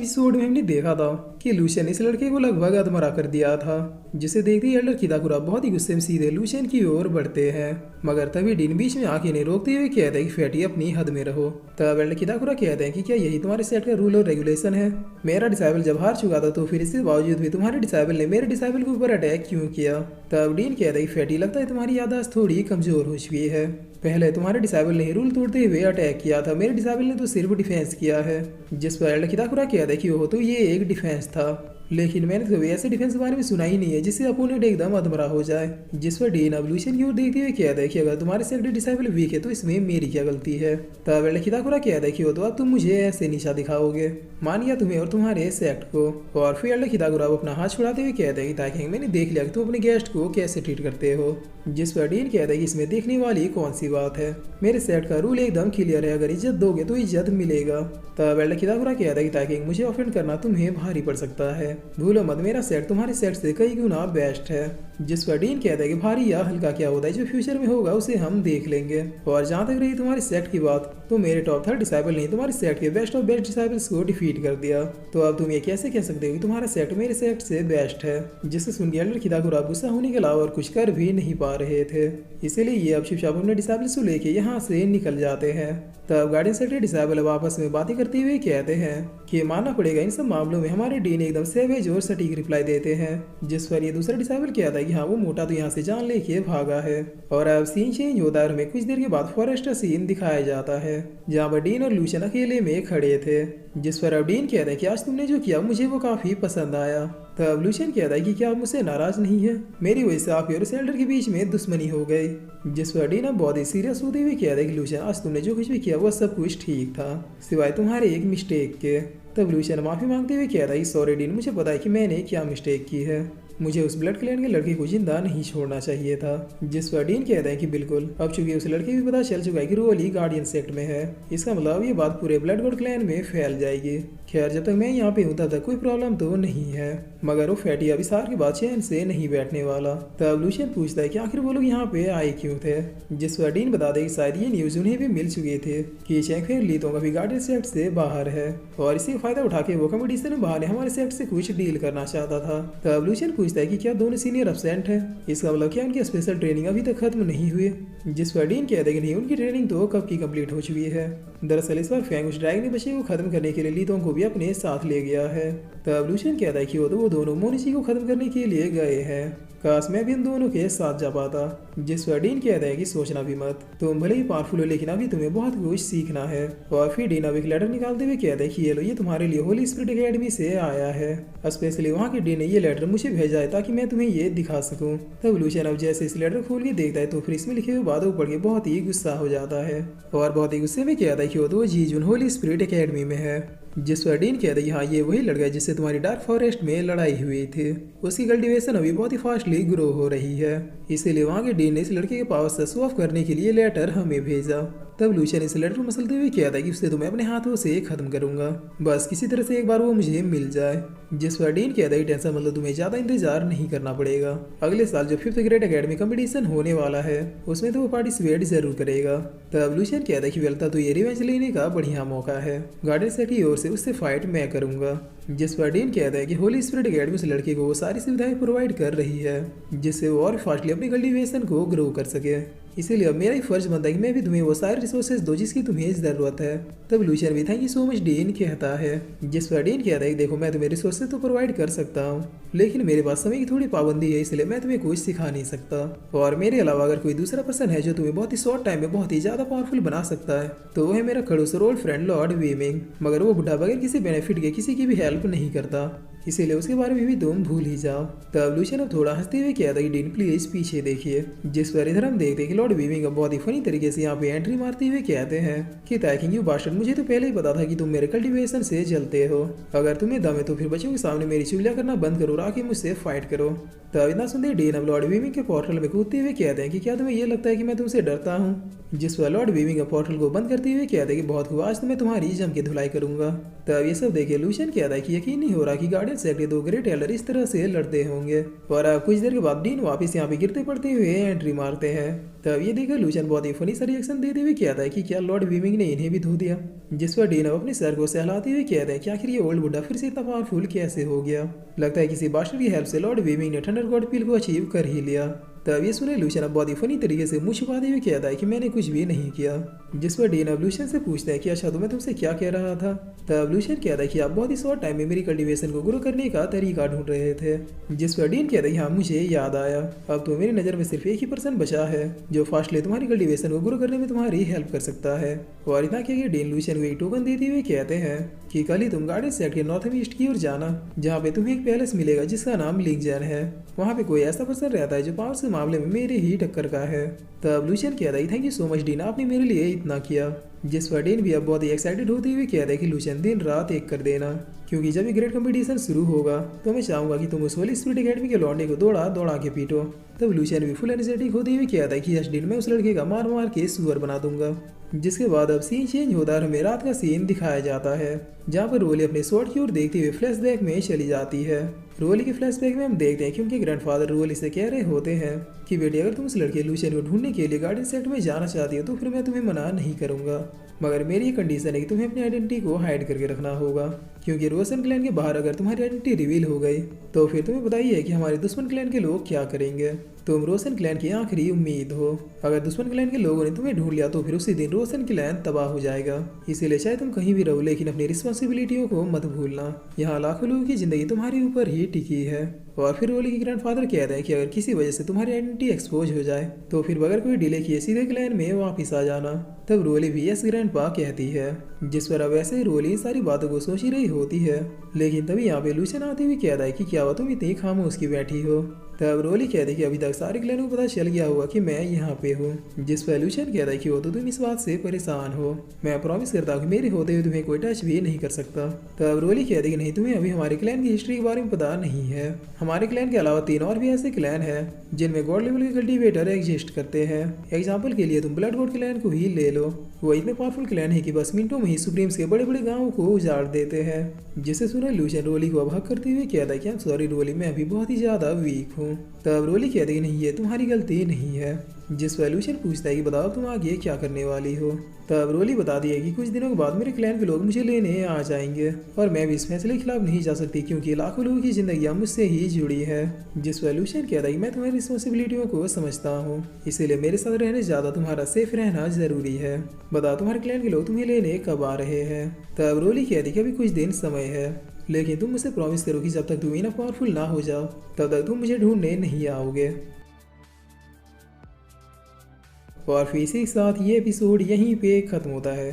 Episode में हमने देखा था कि लूशियन इस लड़के को लगभग अधमरा कर दिया था, जिसे देखते ही एल्डर किताकुरा बहुत ही गुस्से में सीधे लूशियन की ओर बढ़ते हैं। मगर तभी डीन बीच में आके इन्हें रोकते हुए कहते हैं कि फैटी अपनी हद में रहो। तब एल्डर किताकुरा कहते हैं कि क्या यही तुम्हारे सेट का रूल और रेगुलेशन है? मेरा डिसाइबल जब हार चुका था तो फिर इसके बावजूद भी तुम्हारे डिसाइबल ने मेरे डिसाइबल के ऊपर अटैक क्यों किया? तब डीन कहता है कि फैटी लगता है तुम्हारी याददाश्त थोड़ी कमजोर हो चुकी है। पहले तुम्हारे डिसाइबल ने रूल तोड़ते हुए अटैक किया था, मेरे डिसाइबल ने तो सिर्फ डिफेंस किया है। जिस पर एल्डर किताकुरा कहता है कि वो तो ये एक डिफेंस था, लेकिन मैंने कभी ऐसे डिफेंस के बारे में सुना ही नहीं है जिससे अपोनेंट एकदम अधमरा हो जाए। जिस पर डीन एवोल्यूशन की ओर देखते हुए कहता है कि अगर तुम्हारे सेक्टर डिसाइबल वीक है तो इसमें मेरी क्या गलती है? तब एल्डर किताकुरा कहता है कि वो तो अब तुम मुझे ऐसे नीचा दिखाओगे, मान गया तुम्हें और तुम्हारे सेक्ट को। और फिर एल्डर किताकुरा अपना हाथ छुड़ाते हुए कहता है कि ताकि मैंने देख लिया कि तुम अपने गेस्ट को कैसे ट्रीट करते हो। जिस पर डीन कहता है कि इसमें देखने वाली कौन सी बात है, मेरे सेट का रूल एकदम क्लियर है, अगर इज्जत दोगे तो इज्जत मिलेगा। तब एल्डर किताकुरा कहता है कि ताकि मुझे ऑफेंड करना तुम्हें भारी पड़ सकता है, भूलो मत मेरा सेट तुम्हारे सेट से कई गुना बेस्ट है। जिस पर डीन कहता है कि भारी या हल्का क्या होता है, जो फ्यूचर में होगा उसे हम देख लेंगे। और जहाँ तक रही तुम्हारे सेट की बात, तो मेरे टॉप 30 डिसाइबल ने तुम्हारे सेट के बेस्ट ऑफ बेस्ट डिसाइबल्स को डिफीट कर दिया, तो अब तुम ये कैसे कह सकते हो कि तुम्हारा सेट मेरे सेट से बेस्ट है? जिससे सुन के एल्डर किताकुरा गुस्सा होने के अलावा और कुछ कर भी नहीं पा रहे थे, इसीलिए ये अब चुपचाप अपने डिसाइबल्स को लेके यहाँ से निकल जाते हैं। तब गार्डियन सेक्टर डिसाइबल अब आपस में बातें करते हुए कहते हैं कि मानना पड़ेगा इन सब मामलों में हमारे डीन एकदम सेवेज और सटीक रिप्लाई देते हैं। जिस पर ये दूसरा डिसाइबल कहता है कि हाँ वो मोटा तो यहाँ से जान लेके भागा है। और अब सीन चेंज होता है और हमें कुछ देर के बाद फॉरेस्ट सीन दिखाया जाता है जहाँ पर डीन और लूशियन अकेले में खड़े थे। जिस पर अब डीन कहता है कि आज तुमने जो किया मुझे वो काफी पसंद आया। तब लूशियन कहता है कि क्या आप मुझसे नाराज नहीं है? मेरी वजह से आप और उस एल्डर के बीच में दुश्मनी हो गई। जिस पर डीन अब बहुत ही सीरियस होते हुए कहता है कि लूशियन आज तुमने जो कुछ भी किया वो सब कुछ ठीक था, सिवाय तुम्हारे एक मिस्टेक के। तब लूशियन माफी मांगते हुए कहता है कि सॉरी डीन, मुझे पता है कि मैंने क्या मिस्टेक की है, मुझे उस ब्लड क्लैन के लड़के को जिंदा नहीं छोड़ना चाहिए था। जिस पर डीन कहता है कि बिल्कुल, अब चूंकि उस लड़के को पता चल चुका है कि रोली गार्डियन सेक्ट में है, इसका मतलब ये बात पूरे ब्लड गॉड क्लैन में फैल जाएगी। खैर जब तक मैं यहाँ पे हूँ तब तक कोई प्रॉब्लम तो नहीं है, मगर वो फैटी अब इस हार के बाद चैन से नहीं बैठने वाला। तब लूशियन पूछता है कि आखिर वो लोग यहाँ पे आए क्यों थे? जिस पर डीन बता दे कि शायद ये न्यूज उन्हें भी मिल चुके थे कि चैंगफेयर ली तो कभी गार्डियन सेक्ट से बाहर है, और इसी फायदा उठा के वो कंपटीशन में बहाने हमारे सेक्ट से कुछ डील करना चाहता था। तब लूशियन पूछता है कि क्या दोनों सीनियर एब्सेंट है, इसका मतलब क्या उनकी स्पेशल ट्रेनिंग अभी तक खत्म नहीं हुई? जिस पर डीन कहते हैं कि नहीं, उनकी ट्रेनिंग तो कब की कंप्लीट हो चुकी है। दरअसल इस बार फैंग उस ड्रैगन बच्चे को खत्म करने के लिए लीतों को भी अपने साथ ले गया है। तब लूशियन कहता है कि वो दोनों मोनिची को खत्म करने के लिए गए हैं, काश मैं भी इन दोनों के साथ जा पाता। जिस पर डीन कहता है कि सोचना भी मत, तुम भले ही पावरफुल हो लेकिन अभी तुम्हें बहुत कुछ सीखना है। और फिर डीन अब एक लेटर निकालते हुए कहता है कि ये लो, ये तुम्हारे लिए होली स्पिरिट एकेडमी से आया है, स्पेशली वहाँ के डीन ने ये लेटर मुझे भेजा है ताकि मैं तुम्हें ये दिखा सकूं। तब लूशियन अब जैसे इस लेटर खोल के देखता है तो फिर इसमें लिखे हुए बातों को पढ़ के बहुत ही गुस्सा हो जाता है, और बहुत ही गुस्से में कहता है कि वो तो जीजून होली स्पिरिट एकेडमी में है। जिस पर डीन कहता है हाँ ये वही लड़का जिससे तुम्हारी डार्क फॉरेस्ट में लड़ाई हुई थी, उसकी कल्टीवेशन अभी बहुत ही फास्टली ग्रो हो रही है, इसीलिए वहाँ के डीन ने इस लड़के के पावर से शो ऑफ करने के लिए लेटर हमें भेजा। तब लूशियन इस लेटर को मसलते हुए कहता है कि उससे तो मैं अपने हाथों से खत्म करूंगा, बस किसी तरह से एक बार वो मुझे मिल जाए। जिस पर डीन कहता है कि टेंशन मतलब तुम्हें ज्यादा इंतजार नहीं करना पड़ेगा, अगले साल जो 5th ग्रेड एकेडमी कंपटीशन होने वाला है उसमें तो वो पार्टिसिपेट जरूर करेगा। तब लूशियन कहता है कि वेलता तो ये रिवेंज लेने का बढ़िया मौका है, गार्डियन सेट की ओर से उससे फाइट मैं करूंगा। जिस पर डीन कहता है कि होली स्पिरिट एकेडमी उस लड़के को वो सारी सुविधाएं प्रोवाइड कर रही है जिससे वो और फास्टली अपनी कल्टीवेशन को ग्रो कर सके, इसीलिए अब मेरा ही फर्ज बनता है कि मैं भी तुम्हें वो सारे रिसोर्सेज दो जिसकी तुम्हें जरूरत है। तब लूशियन भी thank you so much dean कहता है। जिस पर डीन कहता है कि देखो मैं तुम्हें रिसोर्सेज तो प्रोवाइड कर सकता हूँ, लेकिन मेरे पास समय की थोड़ी पाबंदी है, इसलिए मैं तुम्हें कुछ सिखा नहीं सकता। और मेरे अलावा अगर कोई दूसरा पर्सन है जो तुम्हें बहुत ही शॉर्ट टाइम में बहुत ही ज्यादा पावरफुल बना सकता है तो वो है मेरा खड़ूस और ओल्ड फ्रेंड लॉर्ड वीमिंग, मगर वो बुढ़ा बगैर किसी बेनिफिट के किसी की भी हेल्प नहीं करता, इसीलिए उसके बारे में भी तुम भूल ही जाओ। तब लूशियन अब थोड़ा हंसते हुए कहता है कि डीन प्लीज पीछे देखिए। जिस पर इधर हम देखते हैं कि लॉर्ड वीविंग अब बहुत ही फनी तरीके से यहाँ पे एंट्री मारते हुए कहते हैं कि थैंक यू बास्टर्ड, मुझे तो पहले ही पता था कि तुम मेरे कल्टीवेशन से जलते हो, अगर तुम्हें दम है तो फिर बच्चों के सामने मेरी चुगलियां करना बंद करो और आके मुझसे फाइट करो। तब इतना सुनते डीन अब लॉर्ड वीविंग के पोर्टल में कूदते हुए कहते हैं कि क्या तुम्हें ये लगता है कि मैं तुमसे डरता हूँ? जिस पर लॉर्ड वीविंग पोर्टल को बंद करते हुए कहते हैं कि बहुत हुआ, आज तो मैं तुम्हारी जम के धुलाई करूंगा। तब ये सब देखे लूशियन कहता है कि यकीन नहीं हो रहा कि गार्डियन गार्डन सेक्ट के 2 ग्रेट एल्डर इस तरह से लड़ते होंगे। और अब कुछ देर के बाद डीन वापस यहाँ पे गिरते पड़ते हुए एंट्री मारते हैं। तब ये देखकर लूशियन बहुत ही फनी सा रिएक्शन देते हुए कहता है कि क्या लॉर्ड वीमिंग ने इन्हें भी धो दिया। जिस पर डीन अपने सर को सहलाते हुए कहते हैं कि आखिर ये ओल्ड बुड्ढा फिर से इतना पावरफुल कैसे हो गया। लगता है किसी बास्टर की हेल्प से लॉर्ड वीमिंग ने थंडर गॉड पील को अचीव कर ही लिया। तब ये सुने लूशियन अब बहुत ही फनी तरीके से मुंह छुपाते हुए कहता है कि मैंने कुछ भी नहीं किया। जिस पर डीन अब लूशियन से पूछता है कि अच्छा तो मैं तुमसे क्या कह रहा था। तब लूशियन कहता है कि आप बहुत ही शॉर्ट टाइम में मेरी कल्टीवेशन को ग्रो करने का तरीका ढूंढ रहे थे। जिस पर डीन कहता है कि हाँ मुझे याद आया, अब तो मेरी नज़र में सिर्फ एक ही पर्सन बचा है जो फास्टली तुम्हारी कल्टीवेशन को ग्रो करने में तुम्हारी हेल्प कर सकता है। और इतना कहकर डीन लूशियन को एक टोकन देते हुए कहते हैं कि कल ही तुम गार्डन सेट के नॉर्थ ईस्ट की ओर जाना, जहाँ पे तुम्हें एक पैलेस मिलेगा जिसका नाम लिंगजन है। वहाँ पे कोई ऐसा पर्सन रहता है जो पावर के मामले में मेरे ही टक्कर का है। तब लूशियन कहता है thank you so much dean, आपने मेरे लिए इतना किया। जिस पर डीन भी अब बहुत ही एक्साइटेड होते हुए कहता है कि लूशियन दिन रात एक कर देना, क्योंकि जब ये ग्रेट कंपटीशन शुरू होगा तो मैं चाहूंगा कि तुम उस होली स्पिरिट एकेडमी के लौंडे को दौड़ा दौड़ा के पीटो। तब लूशियन भी फुल एनर्जेटिक होते हुए कहता है कि यस डीन, मैं उस लड़के का मार मार के सुअर बना दूंगा। जिसके बाद अब सीन चेंज होता है, हमें रात का सीन दिखाया जाता है जहाँ पर रोली अपने स्वॉर्ड की ओर देखते हुए फ्लैशबैक में चली जाती है। रोली के फ्लैशबैक में हम देखते हैं कि उनके ग्रैंडफादर रोली से कह रहे होते हैं कि बेटी अगर तुम उस लड़के लूशियन को ढूंढने के लिए गार्डन सेट में जाना चाहती हो तो फिर मैं तुम्हें मना नहीं करूंगा, मगर मेरी ये कंडीशन है कि तुम्हें अपनी आइडेंटिटी को हाइड करके रखना होगा, क्योंकि रोशन क्लैन के बाहर अगर तुम्हारी आइडेंटिटी रिवील हो गई तो फिर तुम्हें बताइए कि हमारे दुश्मन क्लैन के लोग क्या करेंगे। तुम रोशन क्लैन की आखिरी उम्मीद हो। अगर दुश्मन क्लैन के लोगों ने तुम्हें ढूंढ लिया तो फिर उसी दिन रोशन क्लैन तबाह हो जाएगा। इसीलिए चाहे तुम कहीं भी रहो लेकिन अपनी रिस्पॉन्सिबिलिटियों को मत भूलना। यहाँ लाखों लोगों की जिंदगी तुम्हारे ऊपर ही टिकी है। और फिर रोली के ग्रैंडफादर कहते हैं कि अगर किसी वजह से तुम्हारी आइडेंटिटी एक्सपोज हो जाए तो फिर बगैर कोई डिले किए सीधे क्लैन में वापस आ जाना। तब रोली भी यस ग्रैंडपा कहती है, जिस पर अब वैसे ही रोली इन सारी बातों को सोच ही रही होती है। लेकिन तभी यहाँ पे लूशियन आते हुए कहता है कि क्या हुआ तुम इतनी खामोश की बैठी हो। तब रोली कहती है कि अभी तक सारे क्लैन को पता चल गया होगा कि मैं यहाँ पे हूँ। जिस पर लूशियन कहता है कि वो तो तुम इस बात से परेशान हो, मैं प्रॉमिस करता हूँ कि मेरे होते हुए तुम्हें कोई टच भी नहीं कर सकता। तब रोली कहती है कि नहीं, तुम्हें अभी हमारे क्लैन की हिस्ट्री के बारे में पता नहीं है। हमारे क्लैन के अलावा 3 और भी ऐसे क्लैन हैं जिनमें गॉड लेवल के कल्टीवेटर एग्जिस्ट करते हैं। एग्जाम्पल के लिए तुम ब्लड गॉड क्लैन को ही ले लो, वो इतने पावरफुल क्लैन है कि बस मिनटों में ही सुप्रीम्स के बड़े बड़े गाँव को उजाड़ देते हैं। जिसे सुना लूशियन रोली को अब हक करते हुए कहता है कि I'm सॉरी रोली, मैं अभी बहुत ही ज्यादा वीक हूँ। तब रोली कहती है नहीं, ये तुम्हारी गलती नहीं है। जिस पर लूशियन पूछता है कि बताओ तुम आगे क्या करने वाली हो। तब रोली बताती है कि कुछ दिनों के बाद मेरे क्लैन के लोग मुझे लेने आ जाएंगे और मैं भी इस फैसले के खिलाफ नहीं जा सकती, क्योंकि लाखों लोगों की जिंदगी मुझसे ही जुड़ी है। जिस पर लूशियन कहता है कि मैं तुम्हारी रिस्पॉन्सिबिलिटियों को समझता हूँ, इसीलिए मेरे साथ रहने से ज्यादा तुम्हारा सेफ रहना जरूरी है। बताओ तुम्हारे क्लैन के लोग तुम्हें लेने कब आ रहे हैं। तब रोली कहती है कि अभी कुछ दिन समय है, लेकिन तुम मुझसे प्रॉमिस करो कि जब तक तुम इनफ पावरफुल ना हो जाओ तब तक तुम मुझे ढूंढने नहीं आओगे। और फिर इसी के साथ ये एपिसोड यहीं पे ख़त्म होता है।